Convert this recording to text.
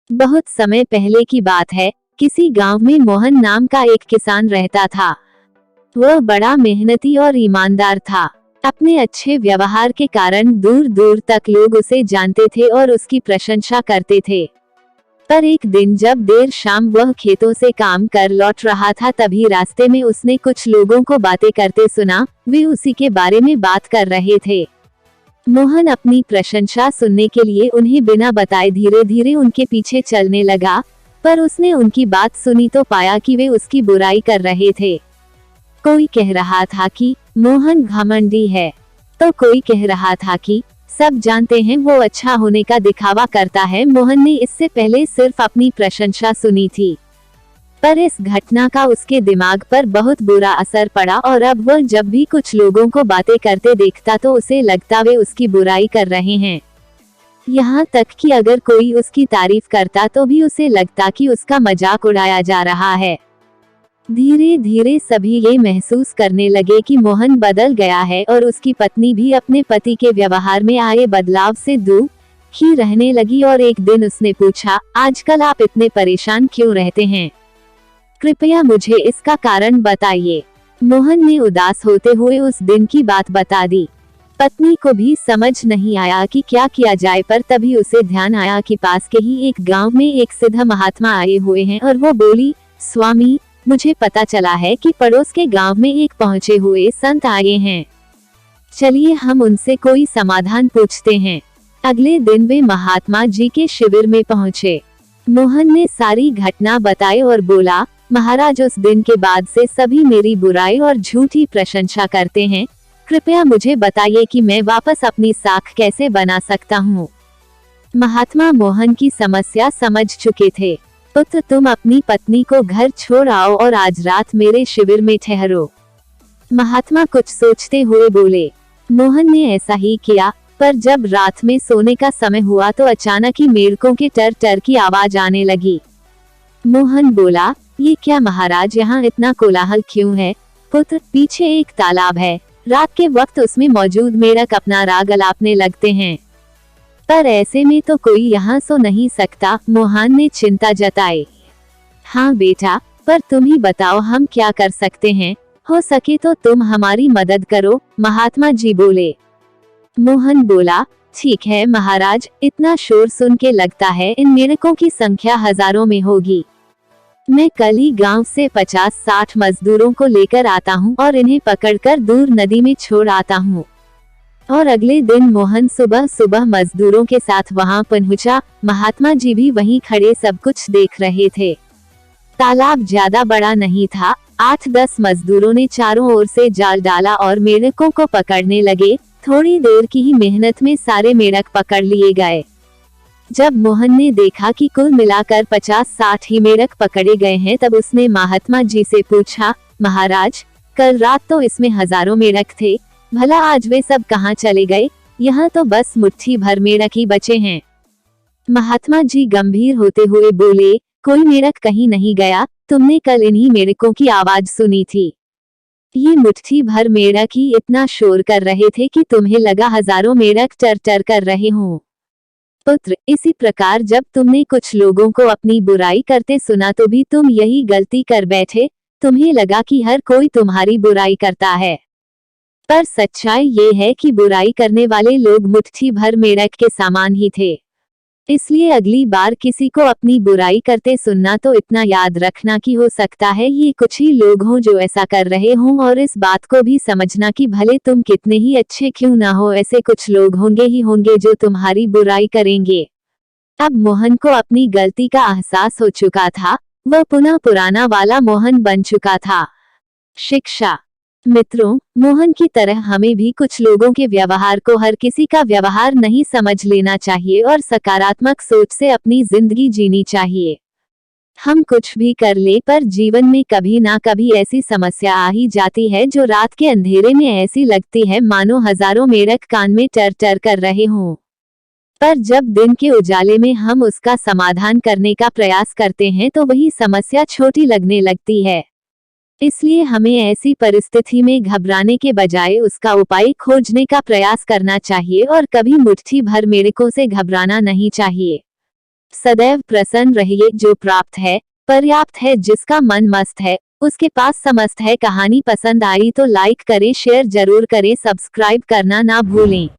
बहुत समय पहले की बात है। किसी गांव में मोहन नाम का एक किसान रहता था। वह बड़ा मेहनती और ईमानदार था। अपने अच्छे व्यवहार के कारण दूर दूर तक लोग उसे जानते थे और उसकी प्रशंसा करते थे। पर एक दिन जब देर शाम वह खेतों से काम कर लौट रहा था, तभी रास्ते में उसने कुछ लोगों को बातें करते सुना। वे उसी के बारे में बात कर रहे थे। मोहन अपनी प्रशंसा सुनने के लिए उन्हें बिना बताए धीरे धीरे उनके पीछे चलने लगा। पर उसने उनकी बात सुनी तो पाया कि वे उसकी बुराई कर रहे थे। कोई कह रहा था कि मोहन घमंडी है, तो कोई कह रहा था कि सब जानते हैं वो अच्छा होने का दिखावा करता है। मोहन ने इससे पहले सिर्फ अपनी प्रशंसा सुनी थी, पर इस घटना का उसके दिमाग पर बहुत बुरा असर पड़ा और अब वह जब भी कुछ लोगों को बातें करते देखता तो उसे लगता वे उसकी बुराई कर रहे हैं। यहाँ तक कि अगर कोई उसकी तारीफ करता तो भी उसे लगता कि उसका मजाक उड़ाया जा रहा है। धीरे धीरे सभी ये महसूस करने लगे कि मोहन बदल गया है और उसकी पत्नी भी अपने पति के व्यवहार में आए बदलाव से दुखी रहने लगी। और एक दिन उसने पूछा, आजकल आप इतने परेशान क्यों रहते हैं? कृपया मुझे इसका कारण बताइए। मोहन ने उदास होते हुए उस दिन की बात बता दी। पत्नी को भी समझ नहीं आया कि क्या किया जाए, पर तभी उसे ध्यान आया कि पास के ही एक गांव में एक सिद्ध महात्मा आए हुए हैं और वो बोली, स्वामी, मुझे पता चला है कि पड़ोस के गांव में एक पहुंचे हुए संत आए हैं। चलिए हम उनसे कोई समाधान पूछते हैं। अगले दिन वे महात्मा जी के शिविर में पहुंचे। मोहन ने सारी घटना बताई और बोला, महाराज, उस दिन के बाद से सभी मेरी बुराई और झूठी प्रशंसा करते हैं। कृपया मुझे बताइए कि मैं वापस अपनी साख कैसे बना सकता हूँ। महात्मा मोहन की समस्या समझ चुके थे। पुत्र, तुम अपनी पत्नी को घर छोड़ आओ और आज रात मेरे शिविर में ठहरो। महात्मा कुछ सोचते हुए बोले। मोहन ने ऐसा ही किया, पर जब रात में सोने का समय हुआ तो अचानक ही मेढकों के टर टर की आवाज आने लगी। मोहन बोला, ये क्या महाराज, यहाँ इतना कोलाहल क्यों है? पुत्र, पीछे एक तालाब है। रात के वक्त उसमें मौजूद मेढक अपना राग अलापने लगते हैं, पर ऐसे में तो कोई यहाँ सो नहीं सकता। मोहन ने चिंता जताई। हाँ बेटा, पर तुम ही बताओ हम क्या कर सकते हैं? हो सके तो तुम हमारी मदद करो, महात्मा जी बोले। मोहन बोला, ठीक है महाराज, इतना शोर सुन के लगता है इन मेढकों की संख्या हजारों में होगी। मैं कल ही गांव से 50-60 मजदूरों को लेकर आता हूँ और इन्हें पकड़कर दूर नदी में छोड़ आता हूँ। और अगले दिन मोहन सुबह सुबह मजदूरों के साथ वहां पहुंचा। महात्मा जी भी वहीं खड़े सब कुछ देख रहे थे। तालाब ज्यादा बड़ा नहीं था। 8-10 मजदूरों ने चारों ओर से जाल डाला और मेढकों को पकड़ने लगे। थोड़ी देर की ही मेहनत में सारे मेढक पकड़ लिए गए। जब मोहन ने देखा कि कुल मिलाकर 50-60 ही मेढक पकड़े गए हैं, तब उसने महात्मा जी से पूछा, महाराज, कल रात तो इसमें हजारों मेढक थे, भला आज वे सब कहाँ चले गए? यहाँ तो बस मुट्ठी भर मेढक ही बचे हैं। महात्मा जी गंभीर होते हुए बोले, कोई मेढक कहीं नहीं गया। तुमने कल इन्हीं मेढकों की आवाज सुनी थी। ये मुट्ठी भर मेढक ही इतना शोर कर रहे थे कि तुम्हें लगा हजारों मेढक टर टर कर रहे हों। पुत्र, इसी प्रकार जब तुमने कुछ लोगों को अपनी बुराई करते सुना तो भी तुम यही गलती कर बैठे। तुम्हें लगा कि हर कोई तुम्हारी बुराई करता है, पर सच्चाई ये है कि बुराई करने वाले लोग मुट्ठी भर मेढक के समान ही थे। इसलिए अगली बार किसी को अपनी बुराई करते सुनना तो इतना याद रखना कि हो सकता है ये कुछ ही लोग हों जो ऐसा कर रहे हों, और इस बात को भी समझना कि भले तुम कितने ही अच्छे क्यों ना हो, ऐसे कुछ लोग होंगे ही होंगे जो तुम्हारी बुराई करेंगे। अब मोहन को अपनी गलती का एहसास हो चुका था। वह पुनः पुराना वाला मोहन बन चुका था। शिक्षा। मित्रों, मोहन की तरह हमें भी कुछ लोगों के व्यवहार को हर किसी का व्यवहार नहीं समझ लेना चाहिए और सकारात्मक सोच से अपनी जिंदगी जीनी चाहिए। हम कुछ भी कर ले, पर जीवन में कभी ना कभी ऐसी समस्या आ ही जाती है जो रात के अंधेरे में ऐसी लगती है मानो हजारों मेढक कान में टर टर कर रहे हों। पर जब दिन के उजाले में हम उसका समाधान करने का प्रयास करते हैं तो वही समस्या छोटी लगने लगती है। इसलिए हमें ऐसी परिस्थिति में घबराने के बजाय उसका उपाय खोजने का प्रयास करना चाहिए और कभी मुट्ठी भर मेढकों से घबराना नहीं चाहिए। सदैव प्रसन्न रहिए, जो प्राप्त है पर्याप्त है, जिसका मन मस्त है उसके पास समस्त है। कहानी पसंद आई तो लाइक करें, शेयर जरूर करें, सब्सक्राइब करना ना भूलें।